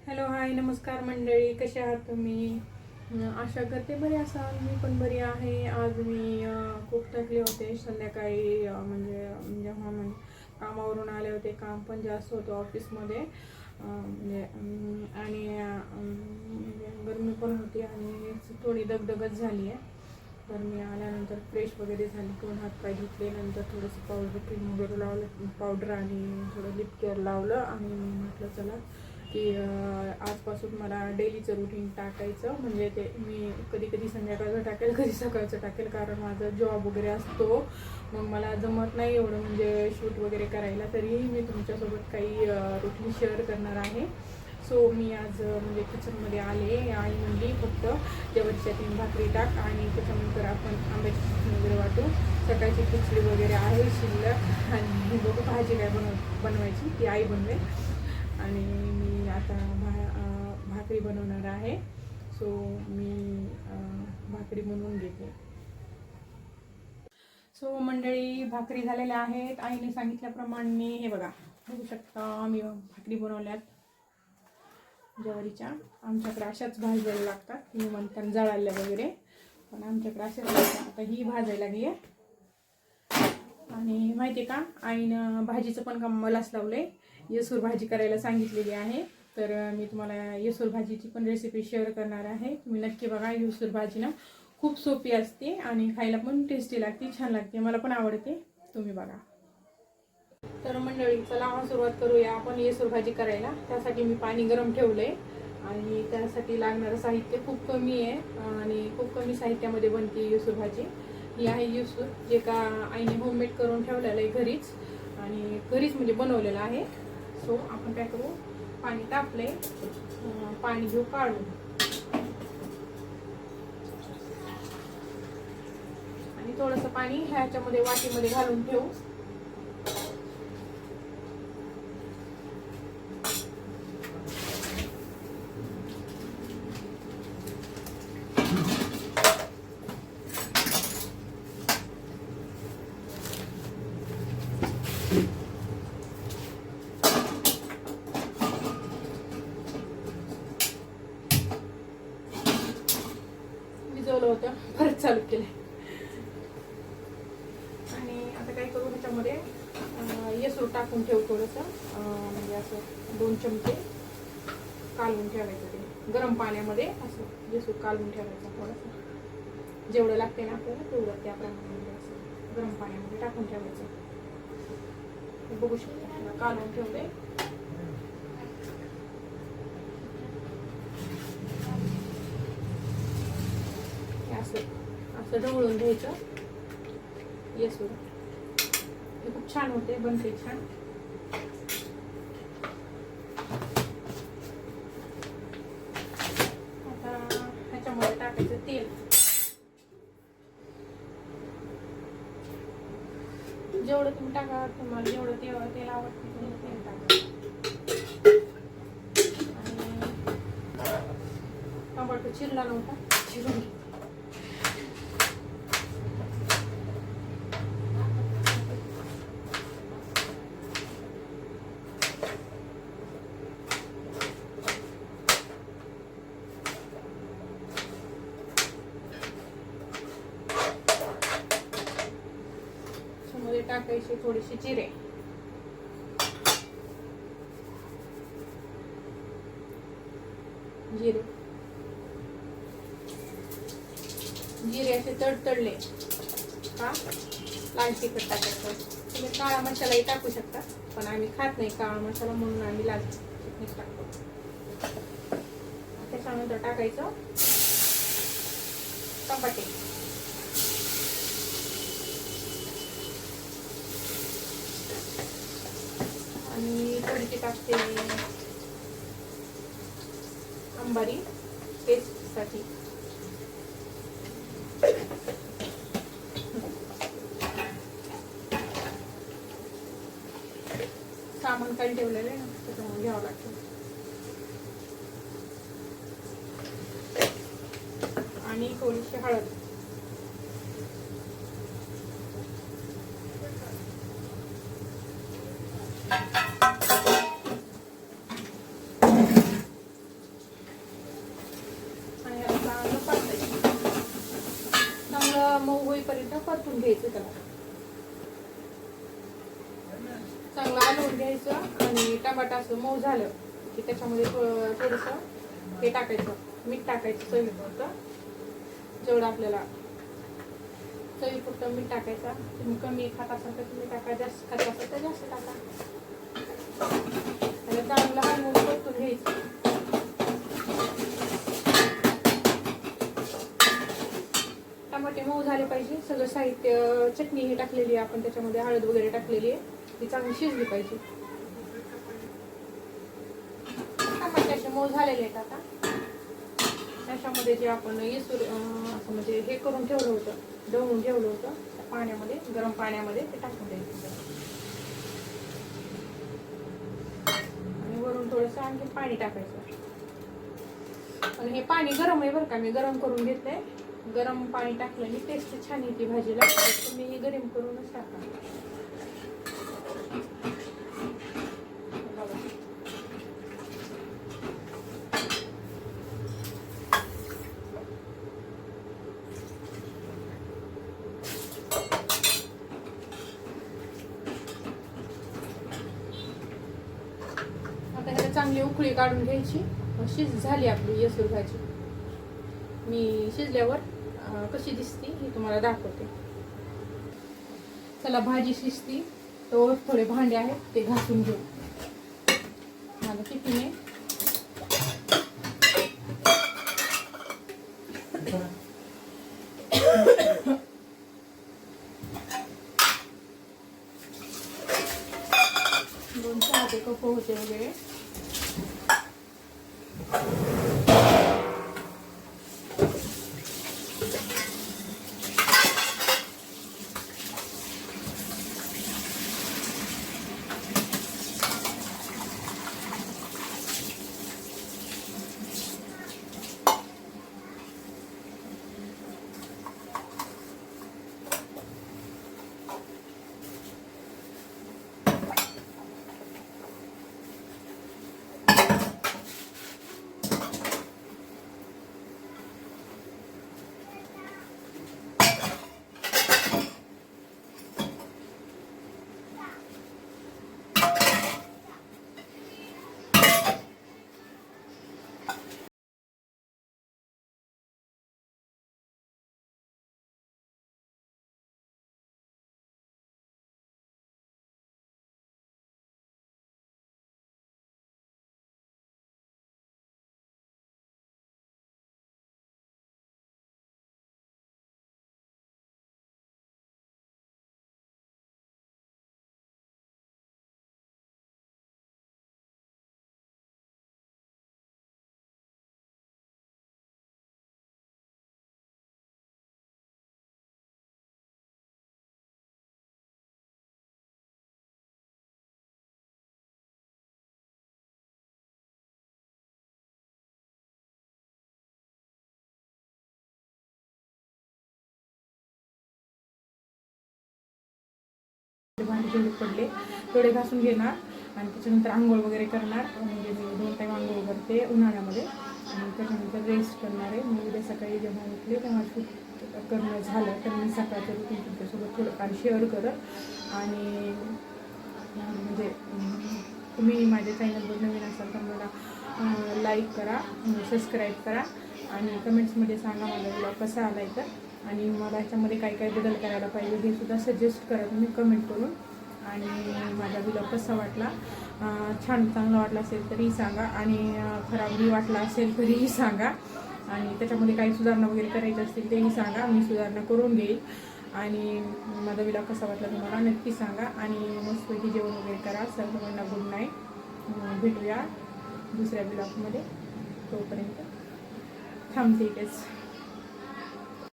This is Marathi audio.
हॅलो हाय नमस्कार मंडळी, कसे आहात तुम्ही? आशा करते बरे असाल. मी पण बरी आहे. आज मी खूप थकले होते संध्याकाळी, जेव्हा कामावरून आले होते. काम पण जास्त होतं ऑफिसमध्ये, आणि गरमी पण होती आणि थोडी दगदगच झाली आहे. तर मी आल्यानंतर फ्रेश वगैरे झाली, दोन हात पाय धुतले, नंतर थोडंसं पावडर क्रीम वगैरे लावलं, पावडर आणि थोडं लिप केअर लावलं आणि म्हटलं चला की आजपासून मला डेलीचं रुटीन टाकायचं. म्हणजे ते मी कधी कधी संध्याकाळचं टाकेल, कधी सकाळचं टाकेल, कारण माझा जॉब वगैरे असतो, मग मला जमत नाही एवढं म्हणजे शूट वगैरे करायला. तरीही मी तुमच्यासोबत काही रुटीन शेअर करणार आहे. सो मी आज किचनमध्ये आले आणि म्हणली फक्त जेवढच्या 3 भाकरी टाक आणि त्याच्यानंतर आपण आंब्याची चटणी वगैरे वाटू. सकाळची खिचडी वगैरे आहे शिल्लक आणि बघू भाजी काय बनवायची ती आई बनवेल. आणि मी आता भाकरी बनवणार आहे. सो मी भाकरी बनवून घेते. सो मंडळी, भाकरी झालेल्या आहेत. आईने सांगितल्याप्रमाणे हे बघा, बघू शकता मी भाकरी बनवल्यात ज्वारीच्या. आमच्याकडे अशाच भाजायला लागतात, तुम्ही म्हणतात जळाल्या वगैरे, पण आमच्याकडे अशाच लागतात. आता ही भाजायला लागली आहे. आणि माहिती आहे का, आईनं भाजीचं पण काम मलाच लावलंय. येसूर भाजी करायला सांगितलेली आहे. तर मी तुम्हाला येसूर भाजीची पण रेसिपी शेअर करणार आहे. तुम्ही नक्की बघा. येसूर भाजी ना खूप सोपी असते आणि खायला पण टेस्टी लागते, छान लागते, मला पण आवडते. तुम्ही बघा. तर मंडळी, चला सुरुवात करूया आपण येसूर भाजी करायला. त्यासाठी मी पाणी गरम ठेवलंय आणि त्यासाठी लागणारं साहित्य खूप कमी आहे आणि खूप कमी साहित्यामध्ये बनते येसूर भाजी. ही आहे येसूर, जे का आईने होममेड करून ठेवलेलं आहे घरीच, आणि घरीच म्हणजे बनवलेलं आहे. सो आपण काय करू, पाणी तापलंय, पाणी घेऊ काढून आणि थोडंसं पाणी ह्याच्यामध्ये वाटीमध्ये घालून ठेवू. भिजवलं होतं, परत चालू केलं. आणि आता काय करू, ह्याच्यामध्ये येसूर टाकून ठेवू थोडंसं, म्हणजे असं 2 चमचे कालवून ठेवायचं. ते गरम पाण्यामध्ये असं येसूर कालवून ठेवायचं. थोडंसं जेवढं लागते ना आपल्याला तेवढं त्याप्रमाणे असं गरम पाण्यामध्ये टाकून ठेवायचं. बघू शकता कालवून ठेवले. असं ढवळून घ्यायचं येसूर. हे खूप छान होते, बनते छान. आता ह्याच्यामध्ये टाकायचं तेल. जेवढं तुम्ही टाका, तुम्हाला जेवढं तेल आवडतं तेवढं तेल टाका. आणि टोमॅटो चिरला नव्हता, चिरून टाकायचे थोडेसे जिरे. जिरे असे तडतडले का लाल तिखट टाकायचं. तुम्ही काळा मसालाही टाकू शकता, पण आम्ही खात नाही काळा मसाला, म्हणून आम्ही लाल तिखट टाकतो. त्याच्यानंतर टाकायचं टमाटे. आणि थोडीशी टाकते अंबारी टेस्टसाठी. सामान काही ठेवलेलं आहे ना, त्याच्यामुळे घ्यावं लागतं. आणि थोडीशी हळद. चांगला मऊ होईपर्यंत परतून घ्यायचं. त्याला चांगलं हलवून घ्यायचं आणि टमाटा असं मऊ झालं की त्याच्यामध्ये थोडंसं हे टाकायचं, मीठ टाकायचं चवीपुरतं. जेवढं आपल्याला चवीपुरतं मीठ टाकायचं. तुम्ही कमी खात असाल तर तुम्ही टाका, जास्त खात असाल तर जास्त टाका. आणि चांगलं हलवून परतून घ्यायचं. टमाटे मऊ झाले पाहिजे. सगळं साहित्य, चटणी ही टाकलेली आहे आपण त्याच्यामध्ये, हळद वगैरे टाकलेली आहे, ती चांगली शिजली पाहिजे. टमाटे असे मऊ झालेले आहेत. आता त्याच्यामध्ये जे आपण येसूर असं म्हणजे हे करून ठेवलं होतं, ढवळून ठेवलं होतं त्या पाण्यामध्ये, गरम पाण्यामध्ये ते टाकून द्यायचं. आणि वरून थोडंसं आणखी पाणी टाकायचं. आणि हे पाणी गरम आहे बरं का, मी गरम करून घेतलंय. गरम पाणी टाकल्याने टेस्ट छान येते भाजीला. तुम्ही हे गरम करूनच टाका. आता ह्याला चांगली उकळी काढून घ्यायची. झाली आपली येसूर भाजी. मी शिजल्यावर कशी दिसती हे तुम्हाला दाखवते. चला, भाजी शिजती तर थोडे भांडे आहेत ते घासून घेऊ. माझं टिफिन आहे. दोन चहाचे कप होते वगैरे. भांडे जेवढे पडले तेवढे घासून घेणार आणि त्याच्यानंतर आंघोळ वगैरे करणार. म्हणजे मी 2 टाईम आंघोळ करते उन्हाळ्यामध्ये आणि त्याच्यानंतर रेस्ट करणार आहे. मी उद्या सकाळी जेव्हा उठले तेव्हा शूट करणं झालं तर मी सकाळचं रुटीन तुमच्यासोबत थोडंफार शेअर करत. आणि म्हणजे तुम्ही माझ्या चॅनलवर नवीन असाल तर मला लाईक करा, सबस्क्राईब करा आणि कमेंट्समध्ये सांगा माझा ब्लॉग कसा आला आहे तर. आणि मला ह्याच्यामध्ये काय काय बदल करायला पाहिजे हे सुद्धा सजेस्ट करा तुम्ही कमेंट करून. आणि माझा ब्लॉग कसा वाटला, छान चांगला वाटला असेल तरीही सांगा आणि खराबही वाटला असेल तरीही सांगा. आणि त्याच्यामध्ये काही सुधारणा वगैरे करायची असतील तेही सांगा, मी सुधारणा करून घेईल. आणि माझा ब्लॉग कसा वाटला तुम्हाला नक्की सांगा. आणि मस्तपैकी जेवण वगैरे करा. सर्वांना गुड नाईट. भेटूया दुसऱ्या ब्लॉगमध्ये. तोपर्यंत थांबते.